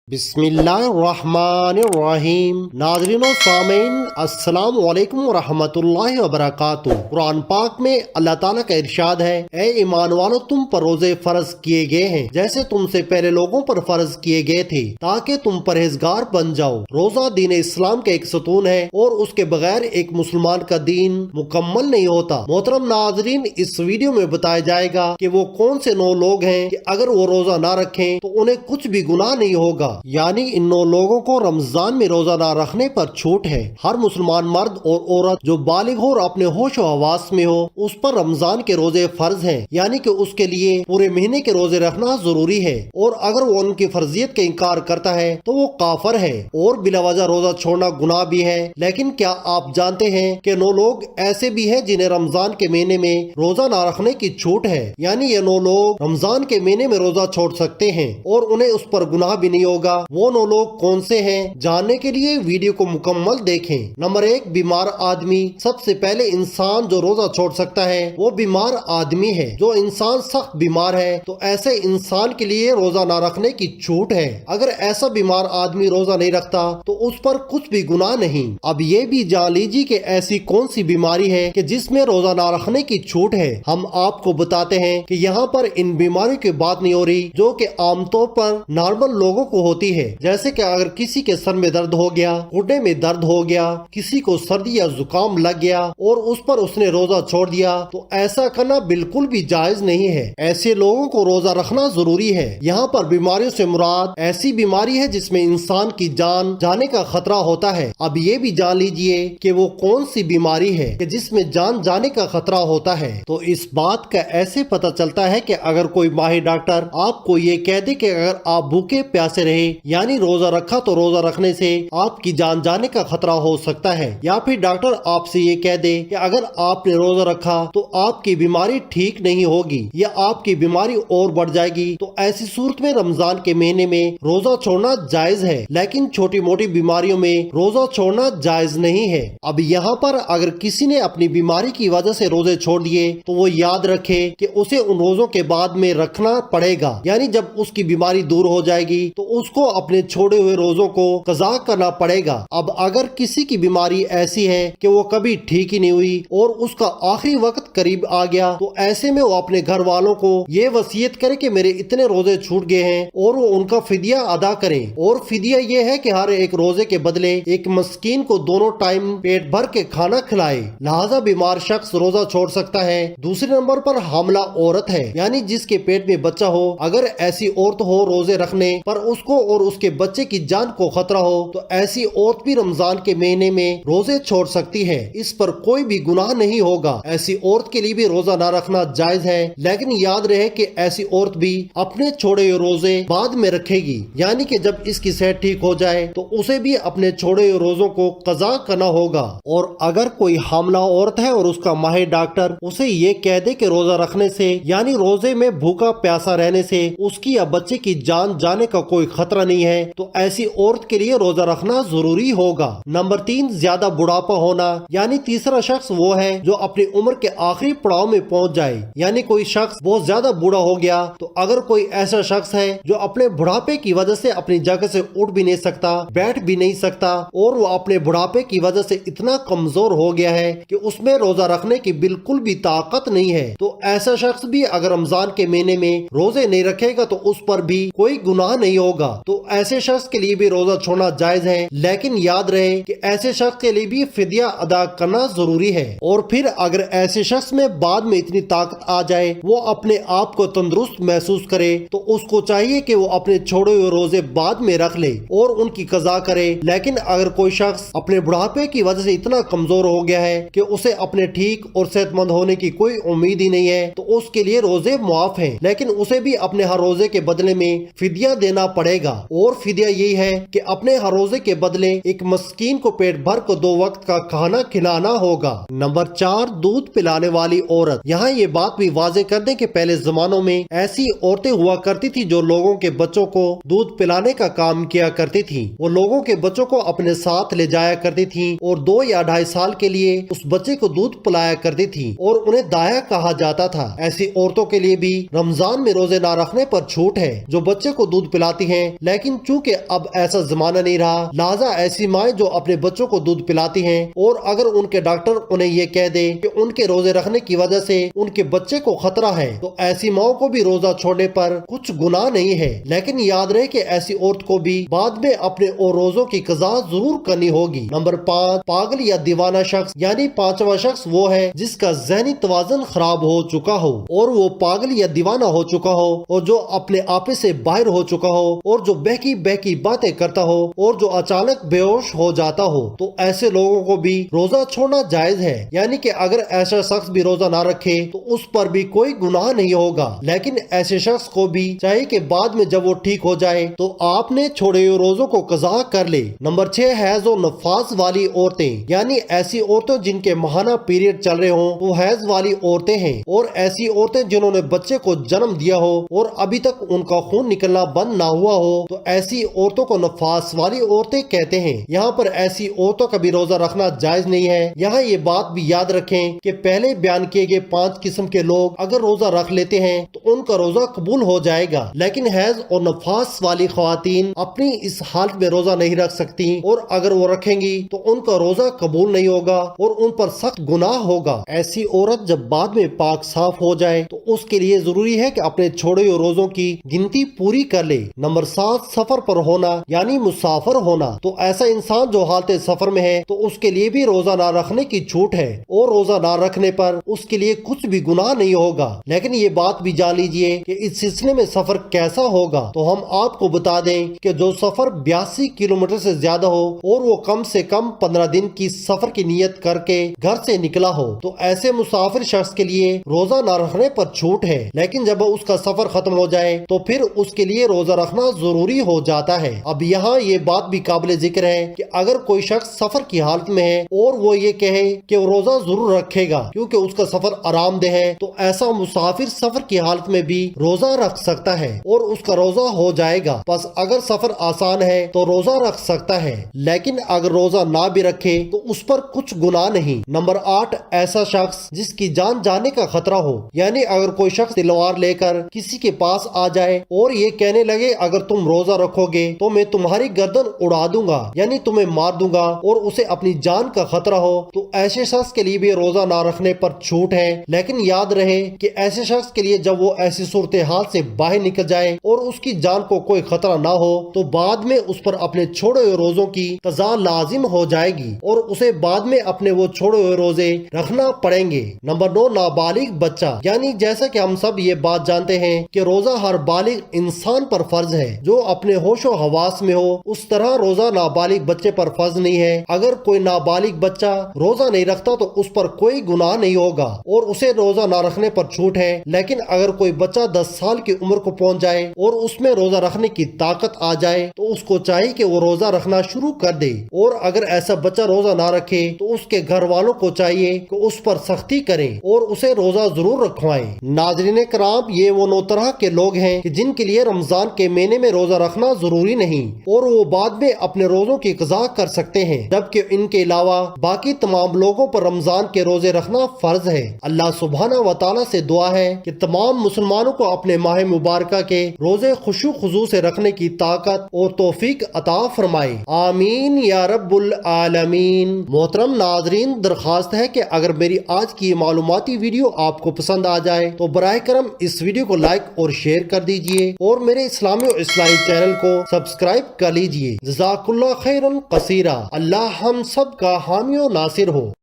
बिस्मिल्लाहिर्रहमानिर्रहीम। नाज़रीन और सामीन, अस्सलाम वालेकुम वरहमतुल्लाहि वबरकातुहू। कुरान पाक में अल्लाह ताला का इरशाद है, ए ईमान वालों, तुम पर रोजे फर्ज किए गए हैं जैसे तुमसे पहले लोगों पर फर्ज किए गए थे ताकि तुम परहेजगार बन जाओ। रोजा दीन इस्लाम का एक सतून है और उसके बगैर एक मुसलमान का दीन मुकम्मल नहीं होता। मोहतरम नाज़रीन, इस वीडियो में बताया जाएगा कि वो कौन से 9 लोग हैं कि अगर वो रोजा ना रखें तो उन्हें कुछ भी गुनाह नहीं होगा। यानी इन 9 लोगों को रमजान में रोजा ना रखने पर छूट है। हर मुसलमान मर्द और औरत जो बालिग हो और अपने होश व हवास में हो, उस पर रमजान के रोजे फर्ज हैं, यानी कि उसके लिए पूरे महीने के रोजे रखना जरूरी है। और अगर वो उनकी फर्जियत का इनकार करता है तो वो काफर है और बिलावजह रोजा छोड़ना गुनाह भी है। लेकिन क्या आप जानते हैं कि 9 लोग ऐसे भी हैं जिन्हें रमजान के महीने में रोजा ना रखने की छूट है। यानी ये 9 लोग रमजान के महीने में रोजा छोड़ सकते हैं और उन्हें उस पर गुनाह भी नहीं होगा। वो 9 लोग कौन से हैं, जानने के लिए वीडियो को मुकम्मल देखें। नंबर 1, बीमार आदमी। सबसे पहले इंसान जो रोजा छोड़ सकता है वो बीमार आदमी है। जो इंसान सख्त बीमार है तो ऐसे इंसान के लिए रोजा ना रखने की छूट है। अगर ऐसा बीमार आदमी रोजा नहीं रखता तो उस पर कुछ भी गुनाह नहीं। अब ये भी जान लीजिए कि ऐसी कौन सी बीमारी है कि जिसमें रोजा ना रखने की छूट है। हम आपको बताते हैं कि यहाँ पर इन बीमारियों की बात नहीं हो रही जो कि आमतौर पर नॉर्मल लोगों को होती है। जैसे कि अगर किसी के सर में दर्द हो गया, घुटने में दर्द हो गया, किसी को सर्दी या जुकाम लग गया और उस पर उसने रोजा छोड़ दिया, तो ऐसा करना बिल्कुल भी जायज नहीं है। ऐसे लोगों को रोजा रखना जरूरी है। यहाँ पर बीमारियों से मुराद ऐसी बीमारी है जिसमें इंसान की जान जाने का खतरा होता है। अब ये भी जान लीजिए कि वो कौन सी बीमारी है कि जिसमें जान जाने का खतरा होता है। तो इस बात का ऐसे पता चलता है कि अगर कोई माहिर डॉक्टर आपको ये कह दे कि अगर आप भूखे प्यासे रहे यानी रोजा रखा तो रोजा रखने से आपकी जान जाने का खतरा हो सकता है, या फिर डॉक्टर आपसे ये कह दे कि अगर आपने रोजा रखा तो आपकी बीमारी ठीक नहीं होगी या आपकी बीमारी और बढ़ जाएगी, तो ऐसी सूरत में रमजान के महीने में रोजा छोड़ना जायज है। लेकिन छोटी मोटी बीमारियों में रोजा छोड़ना जायज नहीं है। अब यहाँ पर अगर किसी ने अपनी बीमारी की वजह से रोजे छोड़ दिए तो वो याद रखे कि उसे उन रोजों के बाद में रखना पड़ेगा। यानी जब उसकी बीमारी दूर हो जाएगी तो उसको अपने छोड़े हुए रोजों को कज़ा करना पड़ेगा। अब अगर किसी की बीमारी ऐसी है कि वो कभी ठीक ही नहीं हुई और उसका आखिरी वक्त करीब आ गया, तो ऐसे में वो अपने घर वालों को ये वसीयत करे कि मेरे इतने रोजे छूट गए हैं और वो उनका फिदिया अदा करें। और फिदिया ये है कि हर एक रोजे के बदले एक मस्कीन को दोनों टाइम पेट भर के खाना खिलाए। लिहाजा बीमार शख्स रोजा छोड़ सकता है। दूसरे नंबर पर हामला औरत है, यानी जिसके पेट में बच्चा हो। अगर ऐसी औरत हो रोजे रखने पर उसको और उसके बच्चे की जान को खतरा हो तो ऐसी औरत भी रमजान के महीने में रोजे छोड़ सकती है। इस पर कोई भी गुनाह नहीं होगा। ऐसी औरत के लिए भी रोजा ना रखना जायज है। लेकिन याद रहे कि ऐसी औरत भी अपने छोड़े हुए रोजे बाद में रखेगी, यानी कि जब इसकी सेहत ठीक हो जाए तो उसे भी अपने छोड़े हुए रोजों को कज़ा करना होगा। और अगर कोई हामला औरत है और उसका माहिर डॉक्टर उसे ये कह दे कि रोजा रखने से यानी रोजे में भूखा प्यासा रहने से उसकी या बच्चे की जान जाने का कोई खतरा नहीं है, तो ऐसी औरत के लिए रोजा रखना जरूरी होगा। नंबर 3, ज्यादा बुढ़ापा होना। यानी तीसरा शख्स वो है जो अपनी उम्र के आखिरी पड़ाव में पहुंच जाए। यानी कोई शख्स बहुत ज्यादा बूढ़ा हो गया, तो अगर कोई ऐसा शख्स है जो अपने बुढ़ापे की वजह से अपनी जगह से उठ भी नहीं सकता, बैठ भी नहीं सकता और वो अपने बुढ़ापे की वजह से इतना कमजोर हो गया है कि उसमें रोजा रखने की बिल्कुल भी ताकत नहीं है, तो ऐसा शख्स भी अगर रमजान के महीने में रोजे नहीं रखेगा तो उस पर भी कोई गुनाह नहीं होगा। तो ऐसे शख्स के लिए भी रोजा छोड़ना जायज है। लेकिन याद रहे कि ऐसे शख्स के लिए भी फिदिया अदा करना जरूरी है। और फिर अगर ऐसे शख्स में बाद में इतनी ताकत आ जाए, वो अपने आप को तंदुरुस्त महसूस करे, तो उसको चाहिए कि वो अपने छोड़े हुए रोजे बाद में रख ले और उनकी कज़ा करे। लेकिन अगर कोई शख्स अपने बुढ़ापे की वजह से इतना कमजोर हो गया है कि उसे अपने ठीक और सेहतमंद होने की कोई उम्मीद ही नहीं है, तो उसके लिए रोजे मुआफ है। लेकिन उसे भी अपने हर रोजे के बदले में फिदिया देना पड़ेगा। और फिदिया यही है कि अपने हर रोजे के बदले एक मस्कीन को पेट भर को 2 वक्त का खाना खिलाना होगा। नंबर 4, दूध पिलाने वाली औरत। यहाँ ये बात भी वाजे कर दें कि पहले जमानों में ऐसी औरतें हुआ करती थी जो लोगों के बच्चों को दूध पिलाने का काम किया करती थी। वो लोगों के बच्चों को अपने साथ ले जाया करती थी और 2 या 2.5 साल के लिए उस बच्चे को दूध पिलाया करती थी और उन्हें दाया कहा जाता था। ऐसी औरतों के लिए भी रमजान में रोजे ना रखने पर छूट है। जो बच्चे को दूध पिलाती हैं لیکن چونکہ اب ایسا زمانہ نہیں رہا، لہٰذا ایسی مائیں جو اپنے بچوں کو دودھ پلاتی ہیں اور اگر ان کے ڈاکٹر انہیں یہ کہہ دے کہ ان کے روزے رکھنے کی وجہ سے ان کے بچے کو خطرہ ہے، تو ایسی ماؤں کو بھی روزہ چھوڑنے پر کچھ گناہ نہیں ہے، لیکن یاد رہے کہ ایسی عورت کو بھی بعد میں اپنے اور روزوں کی قضا ضرور کرنی ہوگی۔ نمبر 5، پاگل یا دیوانہ شخص، یعنی پانچواں شخص وہ ہے جس کا ذہنی توازن خراب ہو چکا ہو اور وہ پاگل یا دیوانہ ہو چکا ہو اور جو اپنے آپے سے باہر ہو چکا ہو اور جو بہکی بہکی باتیں کرتا ہو اور جو اچانک بے ہوش ہو جاتا ہو، تو ایسے لوگوں کو بھی روزہ چھوڑنا جائز ہے، یعنی کہ اگر ایسا شخص بھی روزہ نہ رکھے تو اس پر بھی کوئی گناہ نہیں ہوگا، لیکن ایسے شخص کو بھی چاہیے کہ بعد میں جب وہ ٹھیک ہو جائے تو آپ نے چھوڑے ہوئے روزوں کو قضا کر لے۔ نمبر 6، حیض و نفاس والی عورتیں، یعنی ایسی عورتیں جن کے ماہانہ پیریڈ چل رہے ہوں وہ حیض والی عورتیں ہیں، اور ایسی عورتیں جنہوں نے بچے کو جنم دیا ہو اور ابھی تک ان کا خون نکلنا بند نہ ہوا ہو، تو ایسی عورتوں کو نفاس والی عورتیں کہتے ہیں۔ یہاں پر ایسی عورتوں کا بھی روزہ رکھنا جائز نہیں ہے۔ یہاں یہ بات بھی یاد رکھیں کہ پہلے بیان کیے گئے 5 قسم کے لوگ اگر روزہ رکھ لیتے ہیں تو ان کا روزہ قبول ہو جائے گا، لیکن حیض اور نفاس والی خواتین اپنی اس حالت میں روزہ نہیں رکھ سکتی، اور اگر وہ رکھیں گی تو ان کا روزہ قبول نہیں ہوگا اور ان پر سخت گناہ ہوگا۔ ایسی عورت جب بعد میں پاک صاف ہو جائے تو اس کے لیے ضروری ہے کہ اپنے چھوڑے ہوئے روزوں کی گنتی پوری کر لے۔ نمبر 7، سفر پر ہونا، یعنی مسافر ہونا، تو ایسا انسان جو حالت سفر میں ہے تو اس کے لیے بھی روزہ نہ رکھنے کی چھوٹ ہے، اور روزہ نہ رکھنے پر اس کے لیے کچھ بھی گناہ نہیں ہوگا، لیکن یہ بات بھی جان لیجئے کہ اس سلسلے میں سفر کیسا ہوگا۔ تو ہم آپ کو بتا دیں کہ جو سفر 82 کلومیٹر سے زیادہ ہو اور وہ کم سے کم 15 دن کی سفر کی نیت کر کے گھر سے نکلا ہو، تو ایسے مسافر شخص کے لیے روزہ نہ رکھنے پر چھوٹ ہے، لیکن جب اس کا سفر ختم ہو جائے تو پھر اس کے لیے روزہ رکھنا ضروری ہو جاتا ہے۔ اب یہاں یہ بات بھی قابل ذکر ہے کہ اگر کوئی شخص سفر کی حالت میں ہے اور وہ یہ کہے کہ وہ روزہ ضرور رکھے گا کیونکہ اس کا سفر آرام دہ ہے، تو ایسا مسافر سفر کی حالت میں بھی روزہ رکھ سکتا ہے اور اس کا روزہ ہو جائے گا۔ بس اگر سفر آسان ہے تو روزہ رکھ سکتا ہے، لیکن اگر روزہ نہ بھی رکھے تو اس پر کچھ گناہ نہیں۔ نمبر 8، ایسا شخص جس کی جان جانے کا خطرہ ہو، یعنی اگر کوئی شخص تلوار لے کر کسی کے پاس آ جائے اور یہ کہنے لگے اگر تم روزہ رکھو گے تو میں تمہاری گردن اڑا دوں گا، یعنی تمہیں مار دوں گا، اور اسے اپنی جان کا خطرہ ہو، تو ایسے شخص کے لیے بھی روزہ نہ رکھنے پر چھوٹ ہے، لیکن یاد رہے کہ ایسے شخص کے لیے جب وہ ایسی صورتحال سے باہر نکل جائے اور اس کی جان کو کوئی خطرہ نہ ہو تو بعد میں اس پر اپنے چھوڑے ہوئے روزوں کی قضا لازم ہو جائے گی اور اسے بعد میں اپنے وہ چھوڑے ہوئے روزے رکھنا پڑیں گے۔ نمبر 9، نابالغ بچہ، یعنی جیسا کہ ہم سب یہ بات جانتے ہیں کہ روزہ ہر بالغ انسان پر فرض ہے جو اپنے ہوش و حواس میں ہو، اس طرح روزہ نابالغ بچے پر فرض نہیں ہے۔ اگر کوئی نابالغ بچہ روزہ نہیں رکھتا تو اس پر کوئی گناہ نہیں ہوگا اور اسے روزہ نہ رکھنے پر چھوٹ ہے، لیکن اگر کوئی بچہ 10 سال کی عمر کو پہنچ جائے اور اس میں روزہ رکھنے کی طاقت آ جائے تو اس کو چاہیے کہ وہ روزہ رکھنا شروع کر دے، اور اگر ایسا بچہ روزہ نہ رکھے تو اس کے گھر والوں کو چاہیے کہ اس پر سختی کریں اور اسے روزہ ضرور رکھوائیں۔ ناظرین کرام، یہ وہ 9 طرح کے لوگ ہیں کہ جن کے لیے رمضان کے مہینے میں روزہ رکھنا ضروری نہیں اور وہ بعد میں اپنے روزوں کی قضا کر سکتے ہیں، جبکہ ان کے علاوہ باقی تمام لوگوں پر رمضان کے روزے رکھنا فرض ہے۔ اللہ سبحانہ و تعالیٰ سے دعا ہے کہ تمام مسلمانوں کو اپنے ماہ مبارکہ کے روزے خشوع خضوع سے رکھنے کی طاقت اور توفیق عطا فرمائے، آمین یا رب العالمین۔ محترم ناظرین، درخواست ہے کہ اگر میری آج کی معلوماتی ویڈیو آپ کو پسند آ جائے تو براہ کرم اس ویڈیو کو لائک اور شیئر کر دیجئے اور میرے اسلامی و اصلاحی چینل کو سبسکرائب کر لیجئے۔ جزاک اللہ خیرا کثیرا۔ اللہ ہم سب کا حامی و ناصر ہو۔